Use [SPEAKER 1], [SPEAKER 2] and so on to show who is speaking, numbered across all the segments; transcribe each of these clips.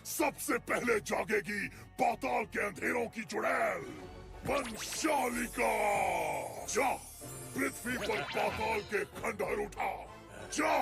[SPEAKER 1] सबसे पहले जागेगी पाताल के अंधेरों की चुड़ैल वंशालिका। जा पृथ्वी पर पाताल के खंडहर उठा, जा।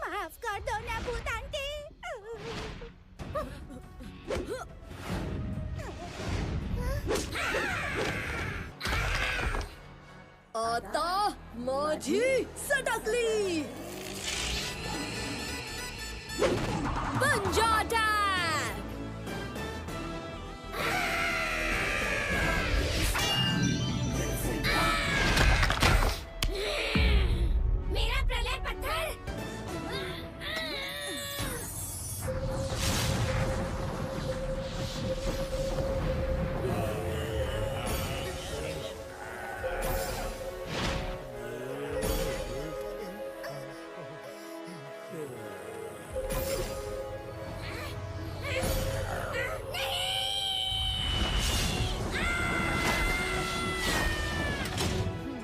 [SPEAKER 2] माफ कर दो ना भूत आंटी।
[SPEAKER 3] आता माझी सटकली पंजाटा।
[SPEAKER 2] मेरा प्रलय पत्थर।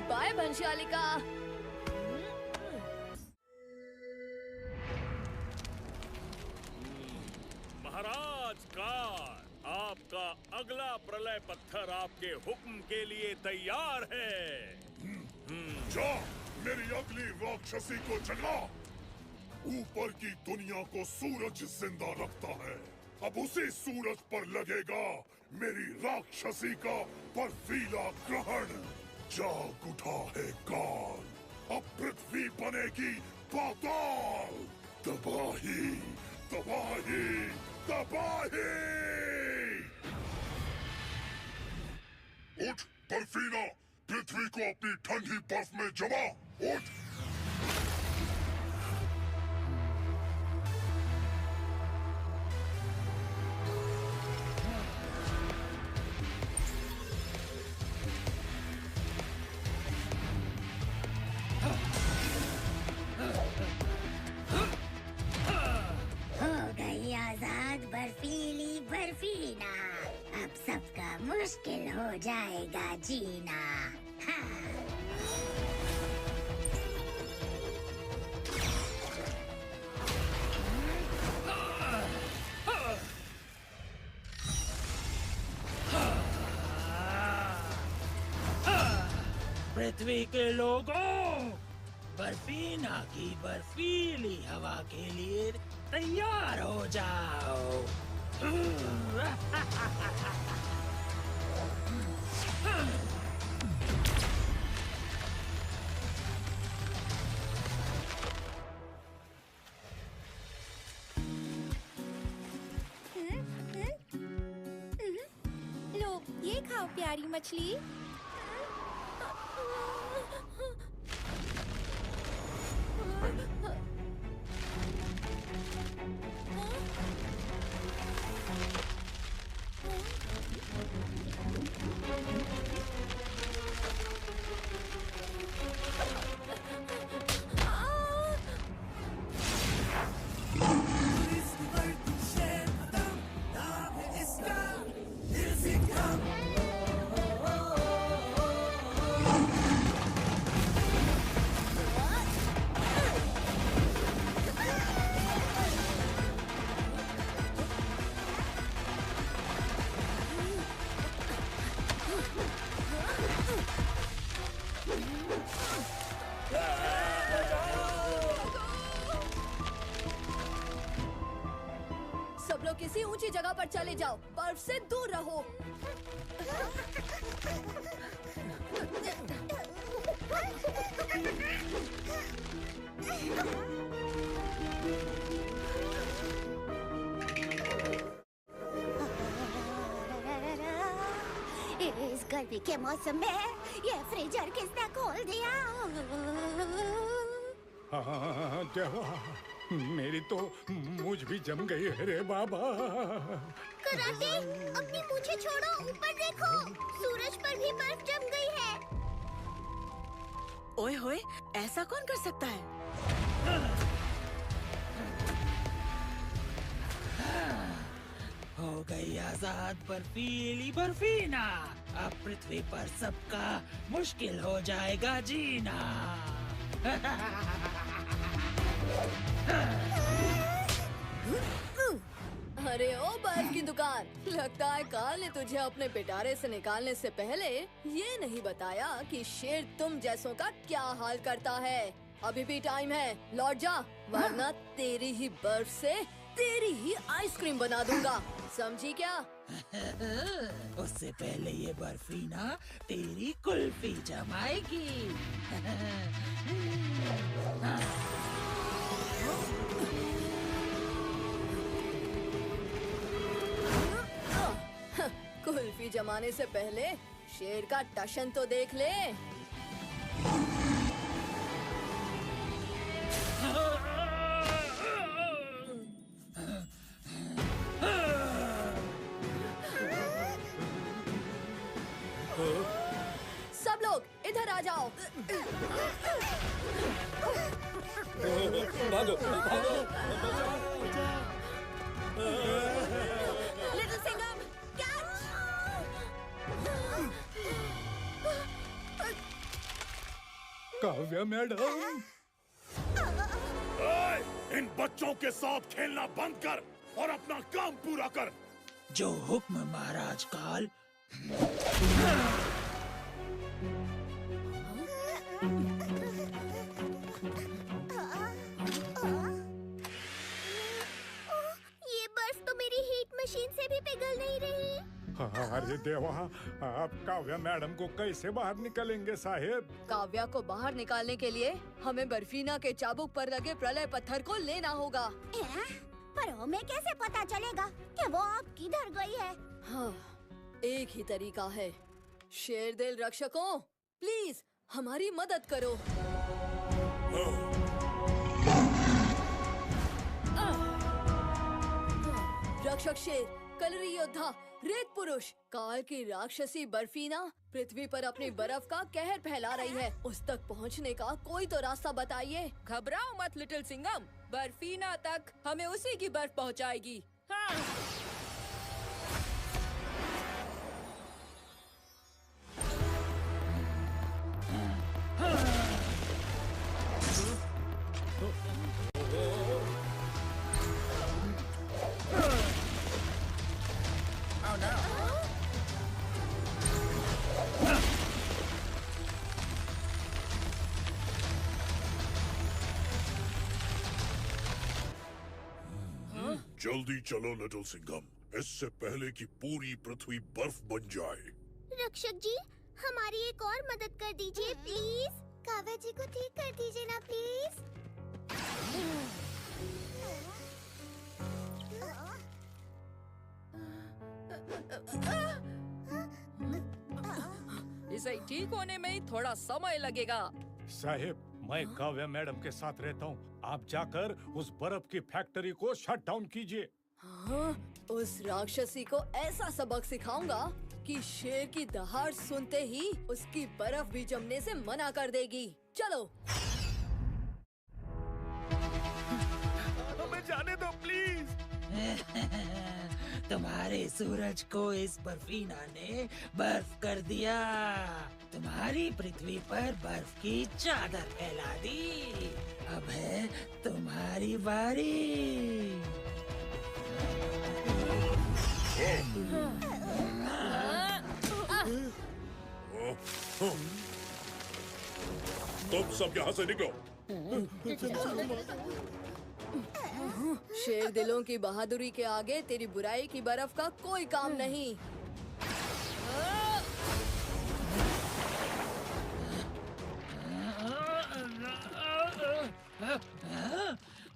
[SPEAKER 3] बाय वंशालिका।
[SPEAKER 4] महाराज कार, आपका अगला प्रलय पत्थर आपके हुक्म के लिए तैयार है।
[SPEAKER 1] जा मेरी अगली राक्षसी को जगा। ऊपर की दुनिया को सूरज जिंदा रखता है, अब उसी सूरज पर लगेगा मेरी राक्षसी का बर्फीला ग्रहण। जाग उठा है काल, अब पृथ्वी बनेगी पाताल। तबाही तबाही तबाही। उठ बर्फीला, पृथ्वी को अपनी ठंडी बर्फ में जमा। उठ।
[SPEAKER 2] हो गई आजाद बर्फीली बर्फीना, अब सबका मुश्किल हो जाएगा जीना। हाँ।
[SPEAKER 5] पृथ्वी के लोगों, बर्फीना की बर्फीली हवा के लिए तैयार हो जाओ।
[SPEAKER 2] लो ये खाओ प्यारी मछली।
[SPEAKER 3] सब लोग किसी ऊंची जगह पर चले जाओ, बर्फ से दूर रहो।
[SPEAKER 2] इस गर्मी के मौसम में ये फ्रीजर किसने खोल दिया?
[SPEAKER 6] हाँ देवा, मेरी तो मुझ भी जम गई है रे बाबा।
[SPEAKER 2] कराटे, अपनी मूछें छोड़ो, ऊपर देखो, सूरज पर भी बर्फ जम गई है।
[SPEAKER 3] ओए होए, ऐसा कौन कर सकता है?
[SPEAKER 5] हो गई आजाद बर्फीली बर्फीना, अब पृथ्वी पर सबका मुश्किल हो जाएगा जीना।
[SPEAKER 3] अरे ओ बर्फ की दुकान, लगता है काल ने तुझे अपने पिटारे से निकालने से पहले ये नहीं बताया कि शेर तुम जैसों का क्या हाल करता है। अभी भी टाइम है, लौट जा, वरना तेरी ही बर्फ से तेरी ही आइसक्रीम बना दूंगा, समझी क्या?
[SPEAKER 5] उससे पहले ये बर्फीना तेरी कुल्फी जमाएगी।
[SPEAKER 3] कुल्फी जमाने से पहले शेर का टशन तो देख ले। सब लोग इधर आ जाओ।
[SPEAKER 2] Little Singham, catch!
[SPEAKER 6] Kavya madam,
[SPEAKER 1] इन बच्चों के साथ खेलना बंद कर और अपना काम पूरा कर।
[SPEAKER 5] जो हुक्म महाराज काल।
[SPEAKER 2] ये बर्फ तो मेरी हीट मशीन से भी पिघल नहीं रही।
[SPEAKER 6] अरे देवा, आप काव्या मैडम को कैसे बाहर निकलेंगे साहेब?
[SPEAKER 3] काव्या को बाहर निकालने के लिए हमें बर्फीना के चाबुक पर लगे प्रलय पत्थर को लेना होगा।
[SPEAKER 2] पर हमें कैसे पता चलेगा कि वो अब किधर गई है?
[SPEAKER 3] हाँ, एक ही तरीका है। शेर दिल रक्षकों, प्लीज हमारी मदद करो। रक्षक शेर, कलरी योद्धा, रेत पुरुष, काल की राक्षसी बर्फीना पृथ्वी पर अपनी बर्फ का कहर फैला रही है। उस तक पहुंचने का कोई तो रास्ता बताइए।
[SPEAKER 7] घबराओ मत लिटिल सिंघम, बर्फीना तक हमें उसी की बर्फ पहुंचाएगी। हाँ।
[SPEAKER 1] जल्दी चलो लिटिल सिंघम, इससे पहले कि पूरी पृथ्वी बर्फ बन जाए।
[SPEAKER 2] रक्षक जी, हमारी एक और मदद कर दीजिए प्लीज। काव्या जी को ठीक कर दीजिए ना प्लीज।
[SPEAKER 7] इसे ठीक होने में ही थोड़ा समय लगेगा।
[SPEAKER 6] साहेब, मैं काव्या मैडम के साथ रहता हूँ। आप जाकर उस बर्फ की फैक्ट्री को शट डाउन कीजिए।
[SPEAKER 3] हाँ, उस राक्षसी को ऐसा सबक सिखाऊंगा कि शेर की दहाड़ सुनते ही उसकी बर्फ भी जमने से मना कर देगी। चलो।
[SPEAKER 4] हमें जाने दो प्लीज।
[SPEAKER 5] तुम्हारे सूरज को इस बर्फीना ने बर्फ कर दिया। तुम्हारी पृथ्वी पर बर्फ की चादर फैला दी। अब है तुम्हारी बारी।
[SPEAKER 1] तुम सब यहाँ से निकलो।
[SPEAKER 3] शेर दिलों की बहादुरी के आगे तेरी बुराई की बर्फ का कोई काम नहीं।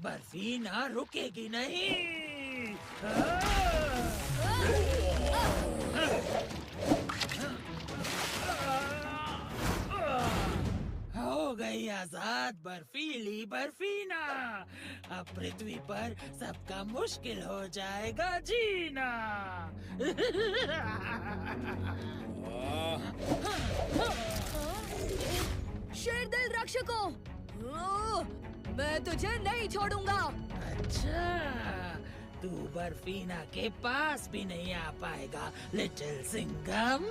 [SPEAKER 5] बर्फीना रुकेगी नहीं। हो गई आजाद बर्फीली बर्फीना। अब पृथ्वी पर सबका मुश्किल हो जाएगा जीना।
[SPEAKER 3] शेर दिल रक्षकों, मैं तुझे नहीं छोड़ूंगा।
[SPEAKER 5] अच्छा, तू बर्फीना के पास भी नहीं आ पाएगा लिटिल सिंघम।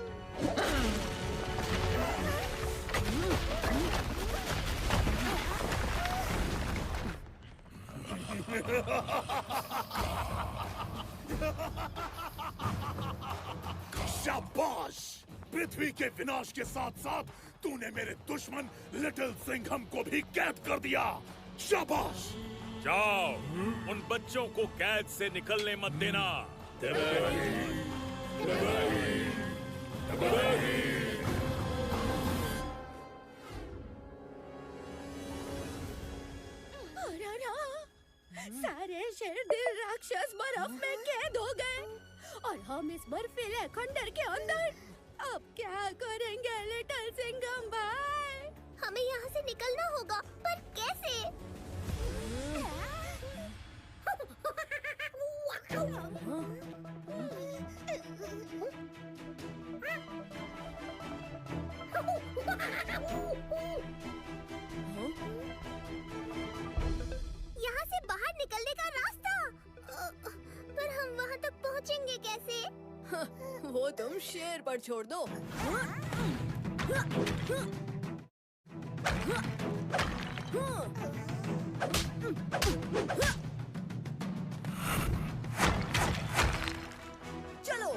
[SPEAKER 1] शाबाश! पृथ्वी के विनाश के साथ साथ तूने मेरे दुश्मन लिटिल सिंघम को भी कैद कर दिया। शाबाश!
[SPEAKER 4] जाओ, उन बच्चों को कैद से निकलने मत देना।
[SPEAKER 2] सारे शेरदिल राक्षस बर्फ में कैद हो गए और हम इस बर्फीले खंडर के अंदर। अब क्या करेंगे लिटिल सिंघम भाई? हमें यहाँ से निकलना होगा, पर कैसे? यहाँ से बाहर निकलने का रास्ता, पर हम वहाँ तक पहुँचेंगे कैसे?
[SPEAKER 3] वो तुम शेर पर छोड़ दो। चलो।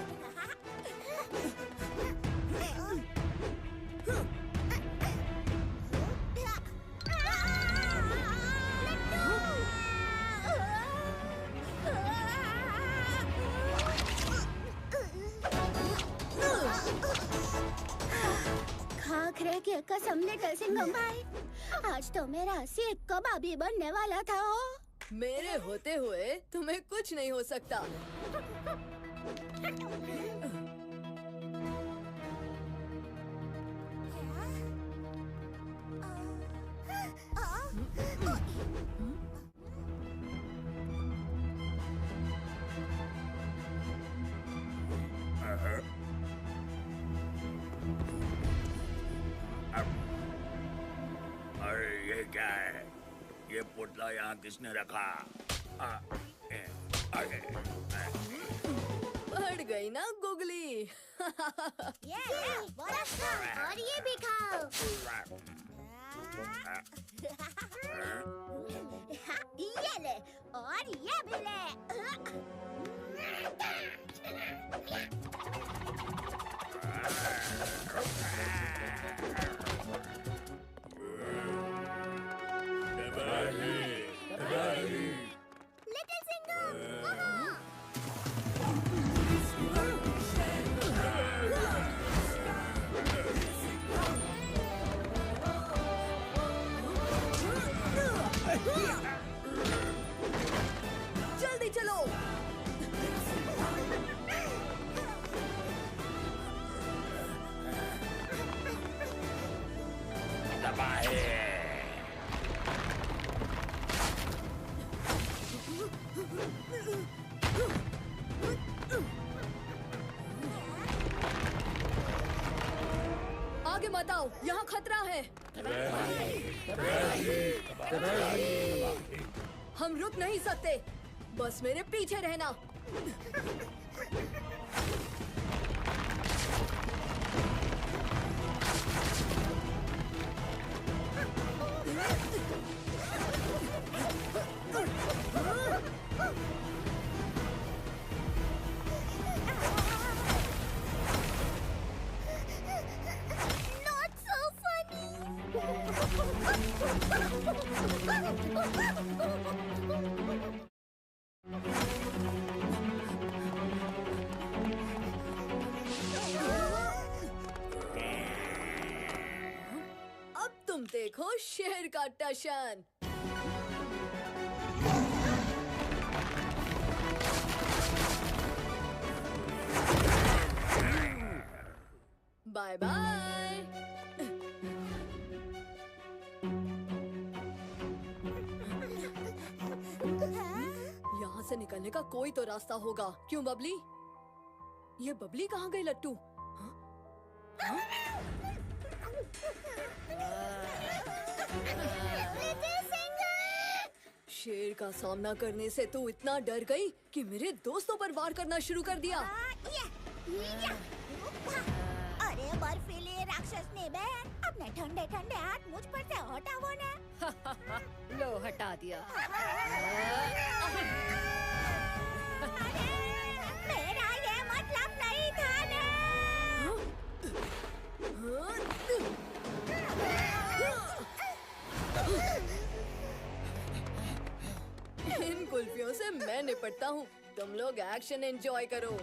[SPEAKER 2] खाखरे की कसम लिटिल सिंघम भाई, आज तो मेरा सीख कबाबी बनने वाला था।
[SPEAKER 3] मेरे होते हुए तुम्हें कुछ नहीं हो सकता।
[SPEAKER 4] अरे ये क्या है? ये पुतला यहाँ किसने रखा?
[SPEAKER 3] बढ़ गई ना गुगली।
[SPEAKER 2] ये और ये भी खाओ। ये ले और ये भी ले। लिटिल सिंघम, वहाँ।
[SPEAKER 3] जल्दी चलो। आगे मत आओ, यहाँ खतरा है। हम रुक नहीं सकते, बस मेरे पीछे रहना।
[SPEAKER 2] Not so funny.
[SPEAKER 3] अब तुम देखो शेर का टशन। Bye bye. यहाँ से निकलने का कोई तो रास्ता होगा। क्यों बबली? ये बबली कहाँ गई लट्टू?
[SPEAKER 2] लिटिल सिंघम!
[SPEAKER 3] शेर का सामना करने से तू इतना डर गई कि मेरे दोस्तों पर वार करना शुरू कर दिया।
[SPEAKER 2] अरे बर्फीले राक्षस ने बहन, अपने ठंडे ठंडे हाथ मुझ पर से हटाओ ना।
[SPEAKER 7] लो हटा दिया।
[SPEAKER 2] मेरा ये मतलब नहीं था ना।
[SPEAKER 3] इन कुल्फियों से मैं निपटता हूँ। तुम लोग एक्शन एंजॉय करो।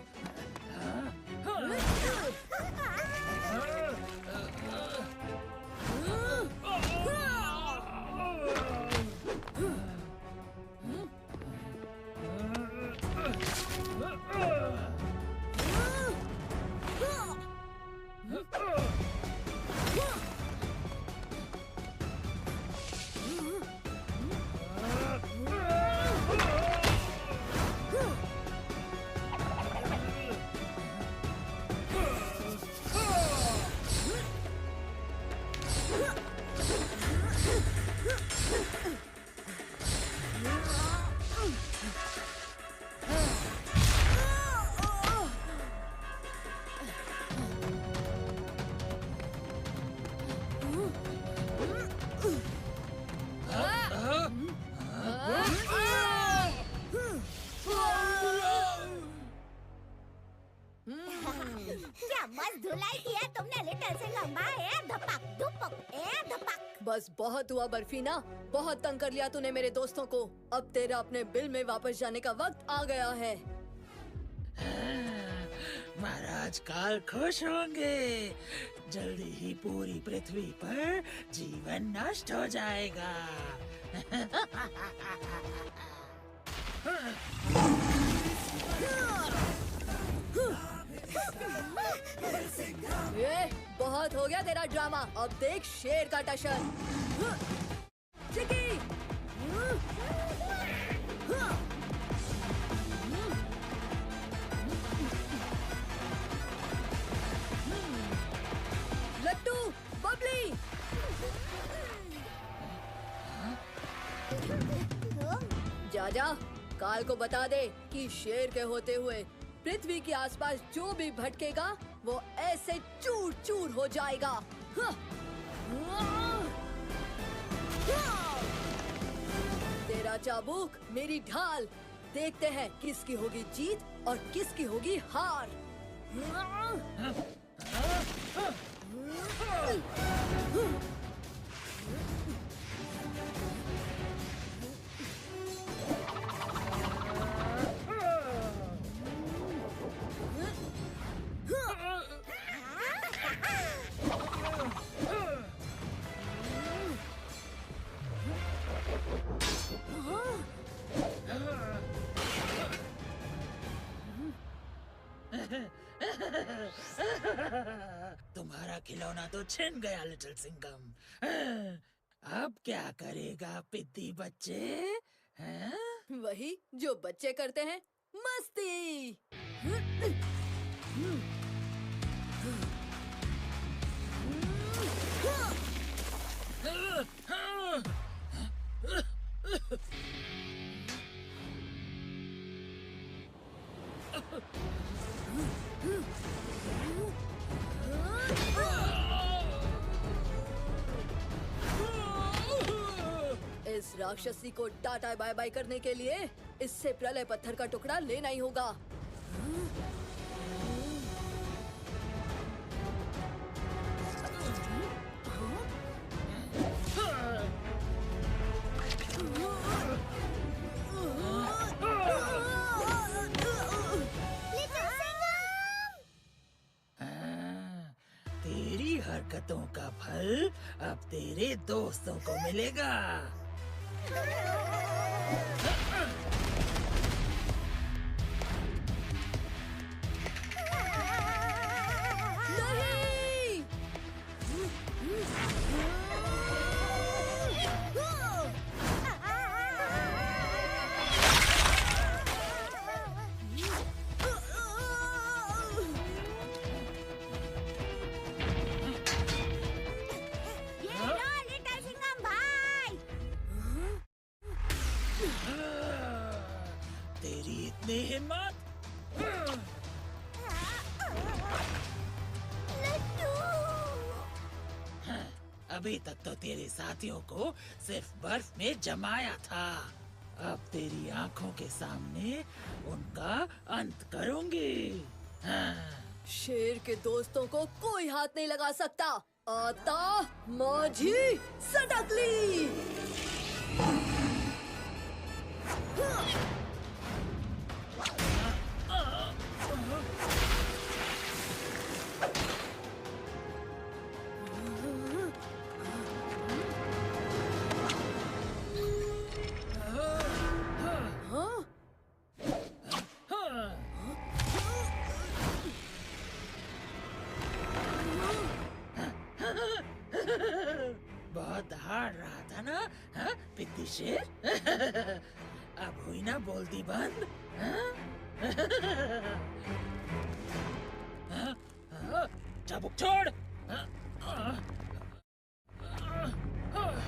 [SPEAKER 2] क्या मस्त धुलाई किया तुमने लिटिल सिंघम भाई। धपक धुपक धपक।
[SPEAKER 3] बस बहुत हुआ बर्फीना, बहुत तंग कर लिया तूने मेरे दोस्तों को। अब तेरा अपने बिल में वापस जाने का वक्त आ गया है।
[SPEAKER 5] महाराज काल खुश होंगे। जल्दी ही पूरी पृथ्वी पर जीवन नष्ट हो जाएगा।
[SPEAKER 3] ये बहुत हो गया तेरा ड्रामा। अब देख शेर का टशन। चिकी! लट्टू, बबली! जा काल को बता दे कि शेर के होते हुए पृथ्वी के आसपास जो भी भटकेगा वो ऐसे चूर चूर हो जाएगा। तेरा चाबुक मेरी ढाल। देखते हैं किसकी होगी जीत और किसकी होगी हार।
[SPEAKER 5] तुम्हारा खिलौना तो छिन गया लिटिल सिंघम। अब क्या करेगा पिद्दी बच्चे?
[SPEAKER 3] वही जो बच्चे करते हैं, मस्ती। इस राक्षसी को टाटा बाय बाय करने के लिए इससे प्रलय पत्थर का टुकड़ा लेना ही होगा।
[SPEAKER 5] तेरी हरकतों का फल अब तेरे दोस्तों को मिलेगा। इतनी हिम्मत? हाँ, अभी तक तो तेरे साथियों को सिर्फ बर्फ में जमाया था। अब तेरी आंखों के सामने उनका अंत करूंगी। हाँ।
[SPEAKER 3] शेर के दोस्तों को कोई हाथ नहीं लगा सकता। आता माझी सटकली।
[SPEAKER 5] बहुत हार रहा था ना, हाँ पिद्दी शेर? अब हुई ना बोलती बंद? हाँ? हाँ? हाँ? चाबुक छोड़! हाँ? हाँ? हाँ?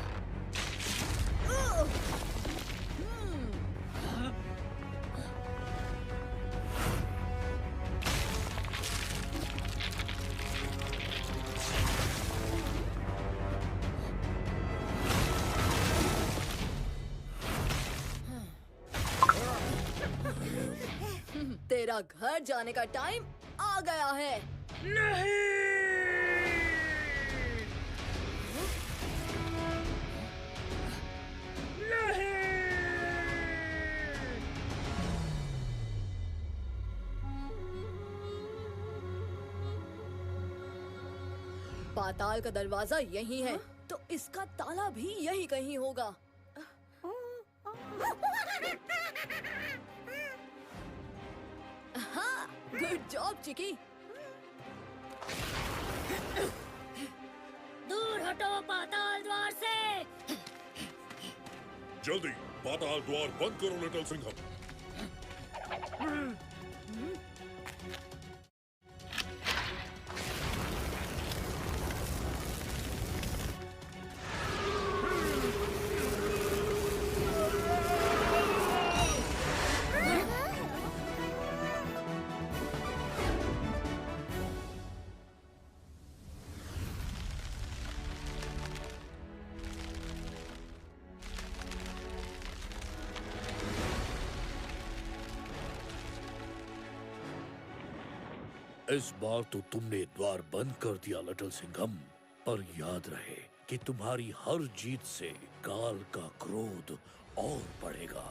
[SPEAKER 3] तेरा घर जाने का टाइम आ गया है।
[SPEAKER 5] नहीं!
[SPEAKER 3] पाताल का दरवाजा यही है, तो इसका ताला भी यही कहीं होगा। हाँ, गुड जॉब चिकी।
[SPEAKER 2] दूर हटो पाताल द्वार से।
[SPEAKER 1] जल्दी पाताल द्वार बंद करो लिटिल सिंघम।
[SPEAKER 4] इस बार तो तुमने द्वार बंद कर दिया लिटिल सिंघम, पर याद रहे कि तुम्हारी हर जीत से काल का क्रोध और बढ़ेगा।